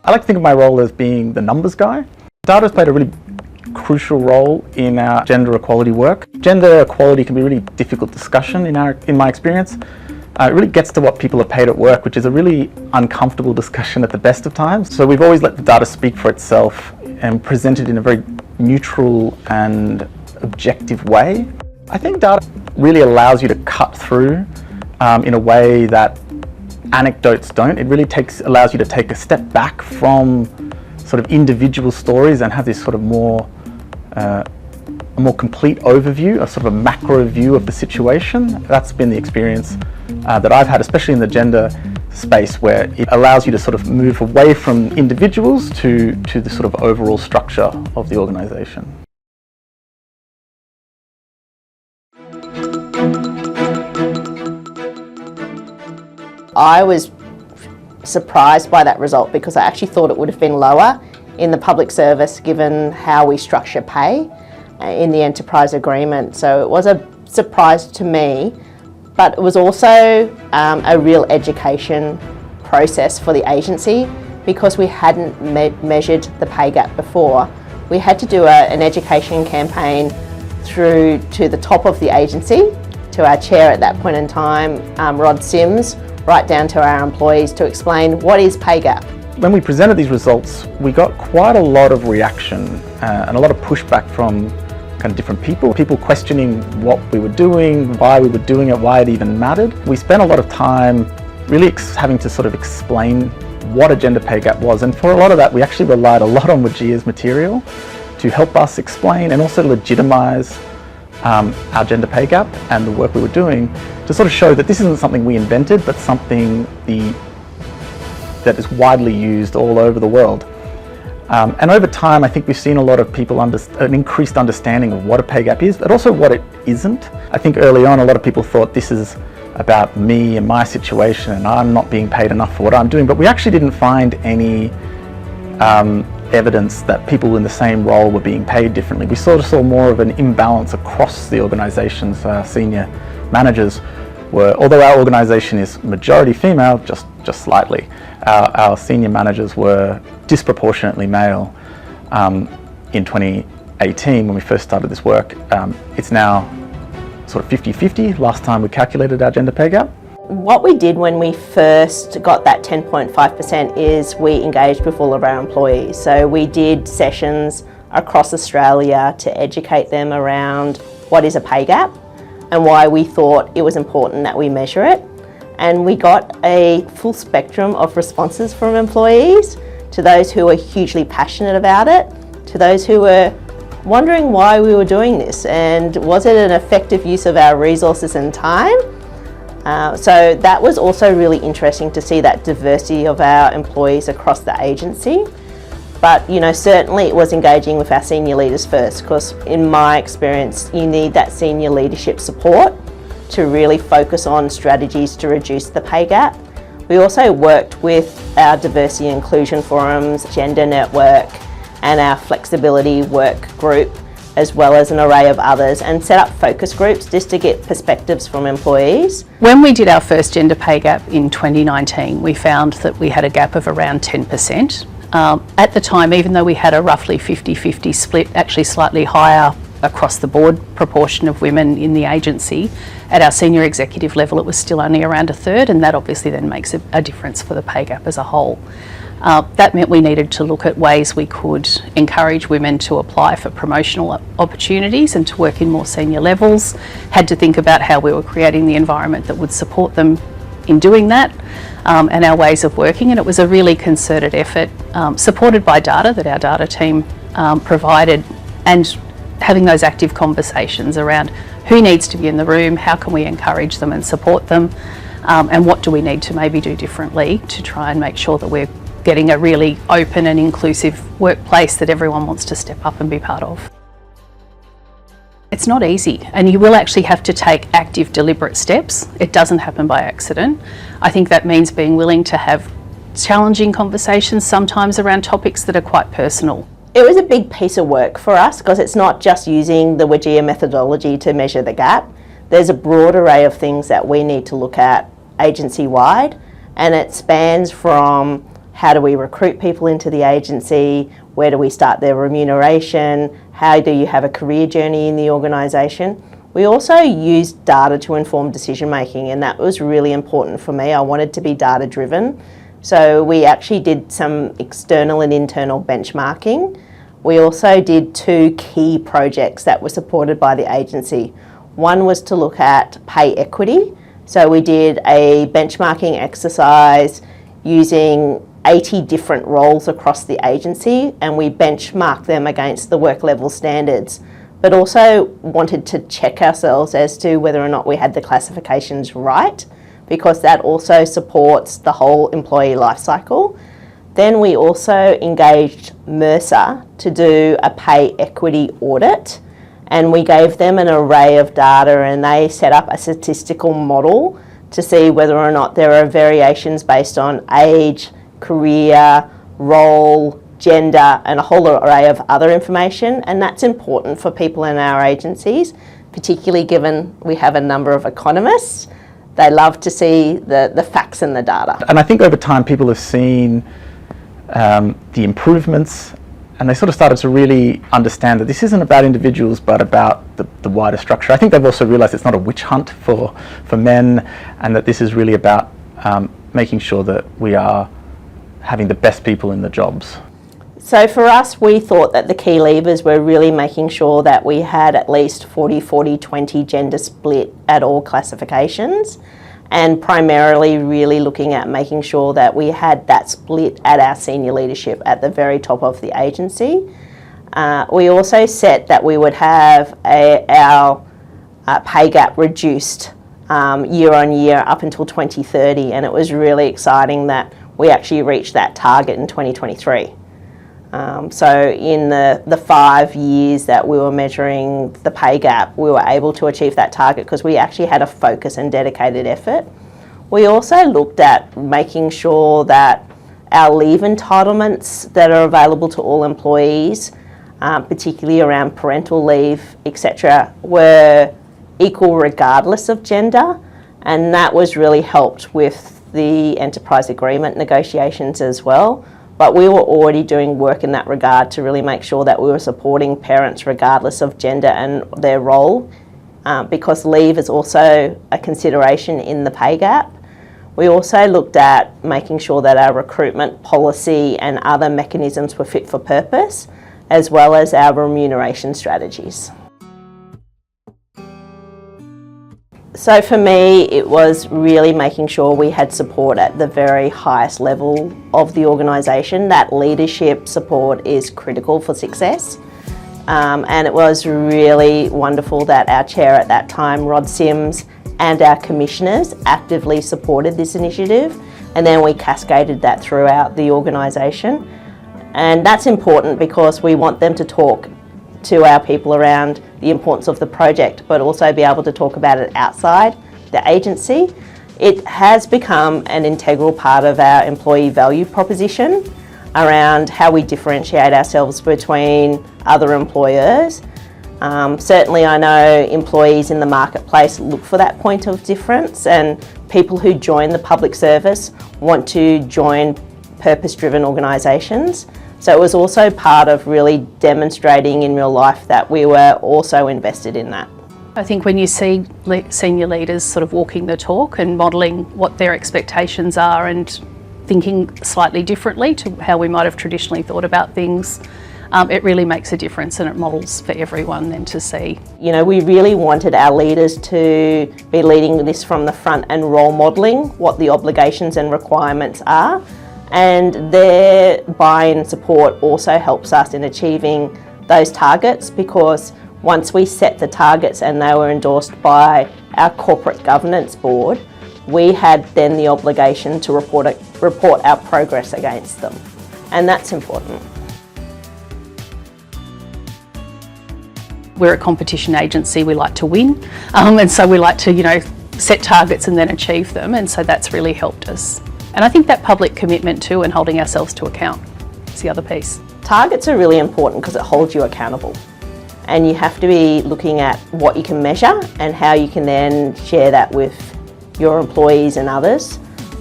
I like to think of my role as being the numbers guy. Data has played a really crucial role in our gender equality work. Gender equality can be a really difficult discussion in my experience. It really gets to what people are paid at work, which is a really uncomfortable discussion at the best of times. So we've always let the data speak for itself and present it in a very neutral and objective way. I think data really allows you to cut through in a way that anecdotes don't. It really allows you to take a step back from sort of individual stories and have this sort of a more complete overview, a sort of a macro view of the situation. That's been the experience that I've had, especially in the gender space, where it allows you to sort of move away from individuals to the sort of overall structure of the organisation. I was surprised by that result because I actually thought it would have been lower in the public service given how we structure pay in the enterprise agreement. So it was a surprise to me, but it was also a real education process for the agency because we hadn't measured the pay gap before. We had to do an education campaign through to the top of the agency, to our chair at that point in time, Rod Sims, right down to our employees to explain what is pay gap. When we presented these results, we got quite a lot of reaction and a lot of pushback from kind of different people questioning what we were doing, why we were doing it, why it even mattered. We spent a lot of time really having to sort of explain what a gender pay gap was, and for a lot of that we actually relied a lot on wgea's material to help us explain and also legitimise our gender pay gap and the work we were doing, to sort of show that this isn't something we invented, but something that is widely used all over the world. And over time, I think we've seen a lot of people an increased understanding of what a pay gap is, but also what it isn't. I think early on, a lot of people thought this is about me and my situation, and I'm not being paid enough for what I'm doing, but we actually didn't find any evidence that people in the same role were being paid differently. We sort of saw more of an imbalance across the organisations. Senior managers were, although our organisation is majority female, just slightly, our senior managers were disproportionately male in 2018 when we first started this work. It's now sort of 50-50 last time we calculated our gender pay gap. What we did when we first got that 10.5% is we engaged with all of our employees. So we did sessions across Australia to educate them around what is a pay gap and why we thought it was important that we measure it. And we got a full spectrum of responses from employees, to those who were hugely passionate about it, to those who were wondering why we were doing this and was it an effective use of our resources and time. So that was also really interesting to see that diversity of our employees across the agency. But certainly it was engaging with our senior leaders first, because in my experience, you need that senior leadership support to really focus on strategies to reduce the pay gap. We also worked with our diversity and inclusion forums, gender network, and our flexibility work group, as well as an array of others, and set up focus groups just to get perspectives from employees. When we did our first gender pay gap in 2019, we found that we had a gap of around 10%. At the time, even though we had a roughly 50-50 split, actually slightly higher across the board proportion of women in the agency, at our senior executive level it was still only around a third, and that obviously then makes a difference for the pay gap as a whole. That meant we needed to look at ways we could encourage women to apply for promotional opportunities and to work in more senior levels, had to think about how we were creating the environment that would support them in doing that, and our ways of working, and it was a really concerted effort supported by data that our data team provided, and having those active conversations around who needs to be in the room, how can we encourage them and support them, and what do we need to maybe do differently to try and make sure that we're getting a really open and inclusive workplace that everyone wants to step up and be part of. It's not easy, and you will actually have to take active, deliberate steps. It doesn't happen by accident. I think that means being willing to have challenging conversations, sometimes around topics that are quite personal. It was a big piece of work for us because it's not just using the WGEA methodology to measure the gap. There's a broad array of things that we need to look at agency-wide, and it spans from how do we recruit people into the agency, where do we start their remuneration, how do you have a career journey in the organisation. We also used data to inform decision making, and that was really important for me. I wanted to be data driven. So we actually did some external and internal benchmarking. We also did 2 key projects that were supported by the agency. One was to look at pay equity. So we did a benchmarking exercise using 80 different roles across the agency, and we benchmarked them against the work level standards, but also wanted to check ourselves as to whether or not we had the classifications right, because that also supports the whole employee life cycle. Then we also engaged Mercer to do a pay equity audit, and we gave them an array of data, and they set up a statistical model to see whether or not there are variations based on age, career, role, gender, and a whole array of other information. And that's important for people in our agencies, particularly given we have a number of economists. They love to see the facts and the data. And I think over time people have seen the improvements, and they sort of started to really understand that this isn't about individuals but about the wider structure. I think they've also realised it's not a witch hunt for men, and that this is really about making sure that we are having the best people in the jobs. So for us, we thought that the key levers were really making sure that we had at least 40-40-20 gender split at all classifications, and primarily really looking at making sure that we had that split at our senior leadership at the very top of the agency. We also set that we would have our pay gap reduced year on year up until 2030, and it was really exciting that we actually reached that target in 2023. So in the 5 years that we were measuring the pay gap, we were able to achieve that target because we actually had a focus and dedicated effort. We also looked at making sure that our leave entitlements that are available to all employees, particularly around parental leave, etc., were equal regardless of gender, and that was really helped with the enterprise agreement negotiations as well. But we were already doing work in that regard to really make sure that we were supporting parents regardless of gender and their role, because leave is also a consideration in the pay gap. We also looked at making sure that our recruitment policy and other mechanisms were fit for purpose, as well as our remuneration strategies. So for me, it was really making sure we had support at the very highest level of the organisation. That leadership support is critical for success. And it was really wonderful that our chair at that time, Rod Sims, and our commissioners actively supported this initiative, and then we cascaded that throughout the organisation. And that's important because we want them to talk to our people around the importance of the project, but also be able to talk about it outside the agency. It has become an integral part of our employee value proposition around how we differentiate ourselves between other employers. Certainly I know employees in the marketplace look for that point of difference, and people who join the public service want to join purpose-driven organisations. So it was also part of really demonstrating in real life that we were also invested in that. I think when you see senior leaders sort of walking the talk and modelling what their expectations are and thinking slightly differently to how we might have traditionally thought about things, it really makes a difference, and it models for everyone then to see. You know, we really wanted our leaders to be leading this from the front and role modelling what the obligations and requirements are. And their buy-in and support also helps us in achieving those targets, because once we set the targets and they were endorsed by our corporate governance board, we had then the obligation to report our progress against them. And that's important. We're a competition agency, we like to win, and so we like to, set targets and then achieve them, and so that's really helped us. And I think that public commitment too, and holding ourselves to account, is the other piece. Targets are really important because it holds you accountable, and you have to be looking at what you can measure and how you can then share that with your employees and others.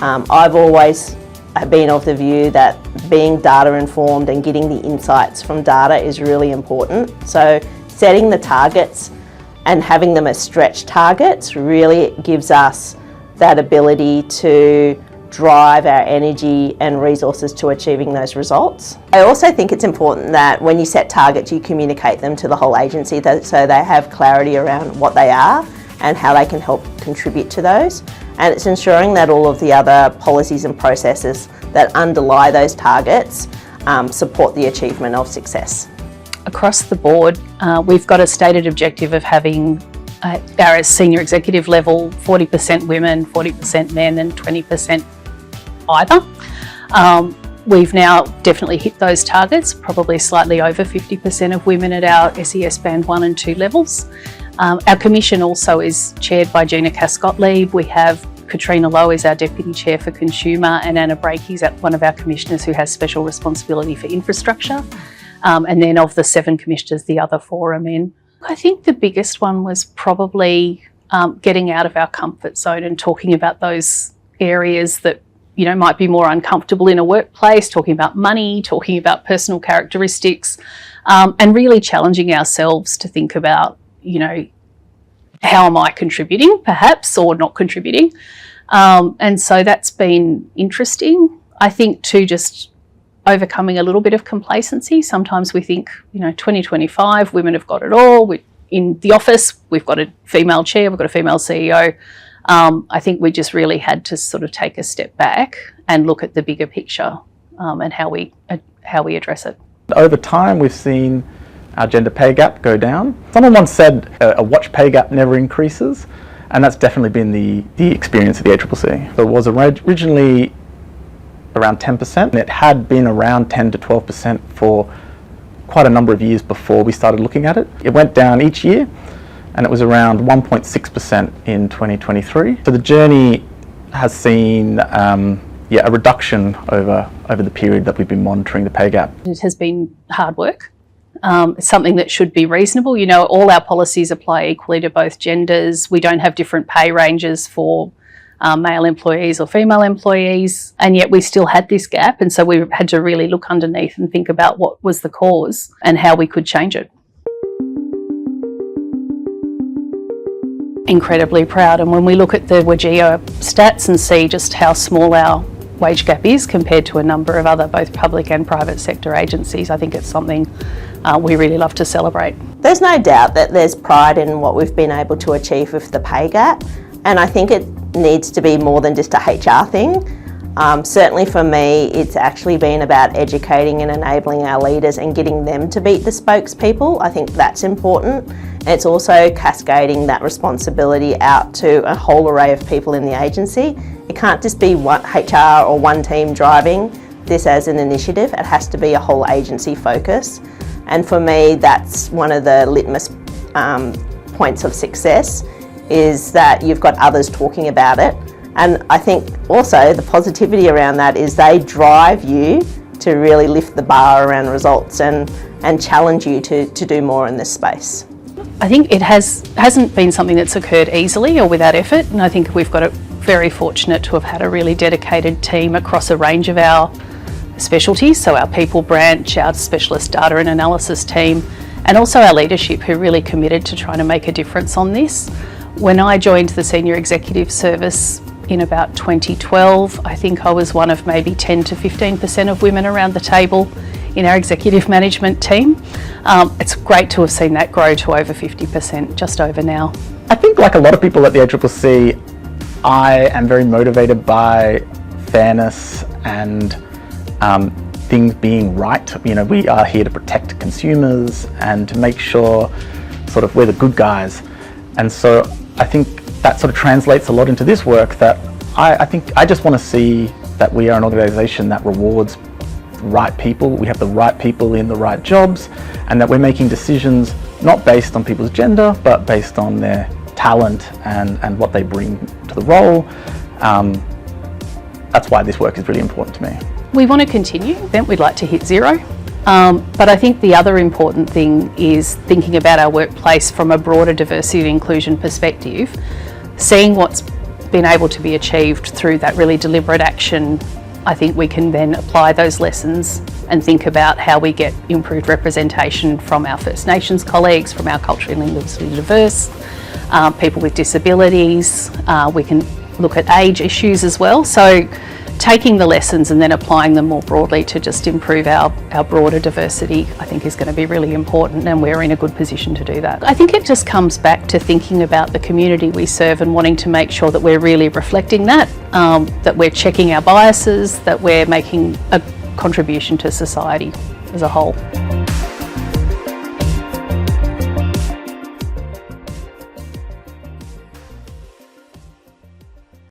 I've always been of the view that being data informed and getting the insights from data is really important. So setting the targets and having them as stretch targets really gives us that ability to drive our energy and resources to achieving those results. I also think it's important that when you set targets, you communicate them to the whole agency so they have clarity around what they are and how they can help contribute to those. And it's ensuring that all of the other policies and processes that underlie those targets support the achievement of success. Across the board, we've got a stated objective of having our senior executive level 40% women, 40% men and 20% either. We've now definitely hit those targets, probably slightly over 50% of women at our SES band 1 and 2 levels. Our commission also is chaired by Gina Cascott-Leib. We have Katrina Lowe is our Deputy Chair for Consumer, and Anna Brake is one of our commissioners who has special responsibility for infrastructure. And then of the 7 commissioners, the other 4 are men. I think the biggest one was probably getting out of our comfort zone and talking about those areas that might be more uncomfortable in a workplace, talking about money, talking about personal characteristics, and really challenging ourselves to think about, how am I contributing perhaps or not contributing? And so that's been interesting. I think too, just overcoming a little bit of complacency. Sometimes we think, 2025, women have got it all. In the office, we've got a female chair, we've got a female CEO. I think we just really had to sort of take a step back and look at the bigger picture and how we address it. Over time, we've seen our gender pay gap go down. Someone once said a watch pay gap never increases, and that's definitely been the experience of the ACCC. So it was originally around 10%, and it had been around 10 to 12% for quite a number of years before we started looking at it. It went down each year, and it was around 1.6% in 2023. So the journey has seen a reduction over the period that we've been monitoring the pay gap. It has been hard work. It's something that should be reasonable. All our policies apply equally to both genders. We don't have different pay ranges for male employees or female employees, and yet we still had this gap, and so we had to really look underneath and think about what was the cause and how we could change it. Incredibly proud, and when we look at the wgea stats and see just how small our wage gap is compared to a number of other both public and private sector agencies, I think it's something we really love to celebrate. There's no doubt that there's pride in what we've been able to achieve with the pay gap, and I think it needs to be more than just a HR thing. Certainly for me, it's actually been about educating and enabling our leaders and getting them to beat the spokespeople. I think that's important. And it's also cascading that responsibility out to a whole array of people in the agency. It can't just be one HR or one team driving this as an initiative. It has to be a whole agency focus. And for me, that's one of the litmus points of success, is that you've got others talking about it. And I think also the positivity around that is they drive you to really lift the bar around results and challenge you to do more in this space. I think it hasn't been something that's occurred easily or without effort, and I think we've got very fortunate to have had a really dedicated team across a range of our specialties, so our people branch, our specialist data and analysis team, and also our leadership who really committed to trying to make a difference on this. When I joined the Senior Executive Service in about 2012, I think I was one of maybe 10 to 15% of women around the table in our executive management team. It's great to have seen that grow to over 50%, just over now. I think, like a lot of people at the ACCC, I am very motivated by fairness and things being right. We are here to protect consumers and to make sure sort of we're the good guys. And so I think that sort of translates a lot into this work, that I just want to see that we are an organisation that rewards the right people, we have the right people in the right jobs, and that we're making decisions not based on people's gender, but based on their talent and what they bring to the role. That's why this work is really important to me. We want to continue, then we'd like to hit zero. But I think the other important thing is thinking about our workplace from a broader diversity and inclusion perspective, seeing what's been able to be achieved through that really deliberate action I think we can then apply those lessons and think about how we get improved representation from our First Nations colleagues, from our culturally and linguistically diverse, people with disabilities. We can look at age issues as well. So taking the lessons and then applying them more broadly to just improve our broader diversity, I think is going to be really important, and we're in a good position to do that. I think it just comes back to thinking about the community we serve and wanting to make sure that we're really reflecting that, that we're checking our biases, that we're making a contribution to society as a whole.